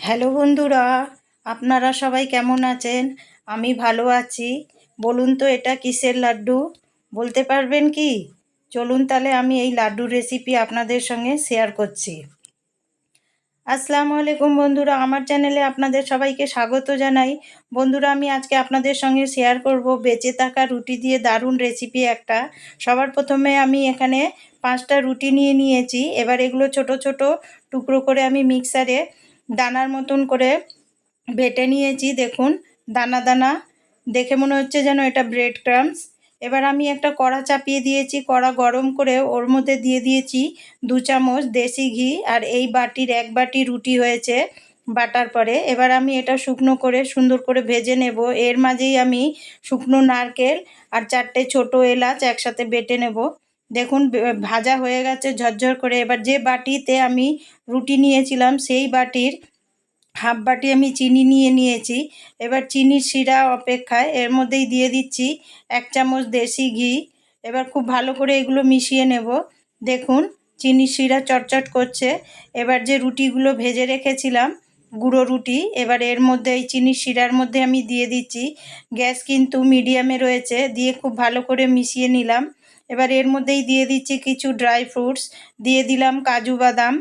Hello বন্ধুরা, আপনারা সবাই কেমন আছেন? আমি ভালো আছি। বলুন তো এটা কিসের লাড্ডু? বলতে পারবেন কি? চলুন তাহলে আমি এই লাড্ডুর রেসিপি আপনাদের সঙ্গে শেয়ার করছি। আসসালামু আলাইকুম বন্ধুরা, আমার চ্যানেলে আপনাদের সবাইকে স্বাগত জানাই। বন্ধুরা, আমি আজকে আপনাদের সঙ্গে শেয়ার করব বেঁচে থাকা রুটি দিয়ে দারুণ রেসিপি একটা। সবার প্রথমে আমি এখানে 5টা রুটি নিয়ে নিয়েছি। এবার এগুলো ছোট ছোট টুকরো করে আমি মিক্সারে দানার মতন করে বেটে নিয়েছি। দেখুন, দানা দানা দেখে মনে হচ্ছে যেন এটা ব্রেড ক্রাম্বস। এবার আমি একটা কড়া চাপিয়ে দিয়েছি, কড়া গরম করে ওর মধ্যে দিয়ে দিয়েছি 2 চামচ দেশি ঘি। আর এই বাটির 1 বাটি রুটি হয়েছে বাটার পরে। এবার আমি এটা শুকনো করে সুন্দর করে ভেজে নেব। এর মাঝেই আমি শুকনো নারকেল আর 4টে ছোট এলাচ একসাথে বেটে নেব। দেখুন ভাজা হয়ে গেছে ঝরঝর করে। এবার যে বাটিতে আমি রুটি নিয়েছিলাম সেই বাটির হাফ বাটি আমি চিনি নিয়ে নিয়েছি। এবার চিনির শিরা অপেক্ষায় এর মধ্যেই দিয়ে দিচ্ছি 1 চামচ দেশি ঘি। এবার খুব ভালো করে এগুলো মিশিয়ে নেব। দেখুন চিনির শিরা চটচট করছে। এবার যে রুটিগুলো ভেজে রেখেছিলাম গুঁড়ো রুটি, এবার এর মধ্যে এই চিনির শিরার মধ্যে আমি দিয়ে দিচ্ছি। গ্যাস কিন্তু মিডিয়ামে রয়েছে, দিয়ে খুব ভালো করে মিশিয়ে নিলাম। এবার এর মধ্যেই দিয়ে দিচ্ছি কিছু ড্রাই ফ্রুটস, দিয়ে দিলাম কাজু বাদাম,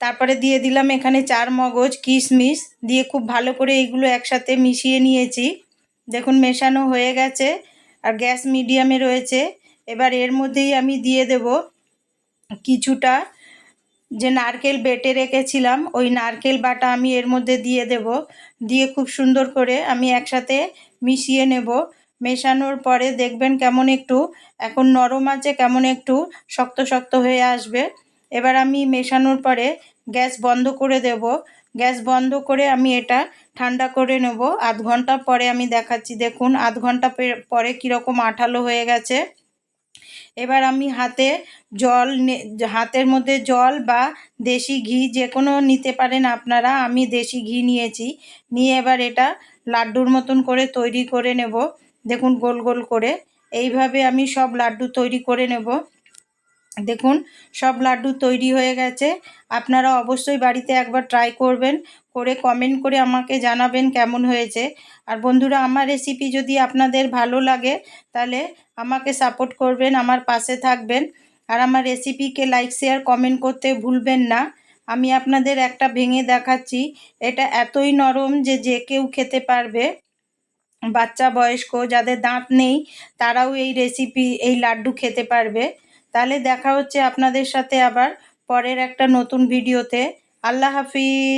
তারপরে দিয়ে দিলাম এখানে 4 মগজ, কিশমিশ, দিয়ে খুব ভালো করে এইগুলো একসাথে মিশিয়ে নিয়েছি। দেখুন মেশানো হয়ে গেছে আর গ্যাস মিডিয়ামে রয়েছে। এবার এর মধ্যেই আমি দিয়ে দেব কিছুটা যে নারকেল বেটে রেখেছিলাম, ওই নারকেল বাটা আমি এর মধ্যে দিয়ে দেব। দিয়ে খুব সুন্দর করে আমি একসাথে মিশিয়ে নেব। মেশানোর পরে দেখবেন কেমন একটু এখন নরম আছে, কেমন একটু শক্ত শক্ত হয়ে আসবে। এবার আমি মেশানোর পরে গ্যাস বন্ধ করে দেব। গ্যাস বন্ধ করে আমি এটা ঠান্ডা করে নেব। আধ ঘন্টা পরে আমি দেখাচ্ছি। দেখুন আধ ঘন্টা পরে কীরকম আঠালো হয়ে গেছে। এবার আমি হাতের মধ্যে জল বা দেশি ঘি যে কোনো নিতে পারেন আপনারা। আমি দেশি ঘি নিয়েছি। নিয়ে এবার এটা লাড্ডুর মতন করে তৈরি করে নেব। দেখুন গোল গোল করে এইভাবে আমি সব লাড্ডু তৈরি করে নেব। দেখুন সব লাড্ডু তৈরি হয়ে গেছে। আপনারা অবশ্যই বাড়িতে একবার ট্রাই করবেন, করে কমেন্ট করে আমাকে জানাবেন কেমন হয়েছে। আর বন্ধুরা, আমার রেসিপি যদি আপনাদের ভালো লাগে তাহলে আমাকে সাপোর্ট করবেন, আমার পাশে থাকবেন। আর আমার রেসিপিকে লাইক শেয়ার কমেন্ট করতে ভুলবেন না। আমি আপনাদের একটা ভেঙে দেখাচ্ছি। এটা এতই নরম যে যে কেউ খেতে পারবে। বাচ্চা বয়স্ক যাদের দাঁত নেই তারাও এই লাড্ডু খেতে পারবে। তাহলে দেখা হচ্ছে আপনাদের সাথে আবার পরের একটা নতুন ভিডিওতে। আল্লাহ হাফিজ।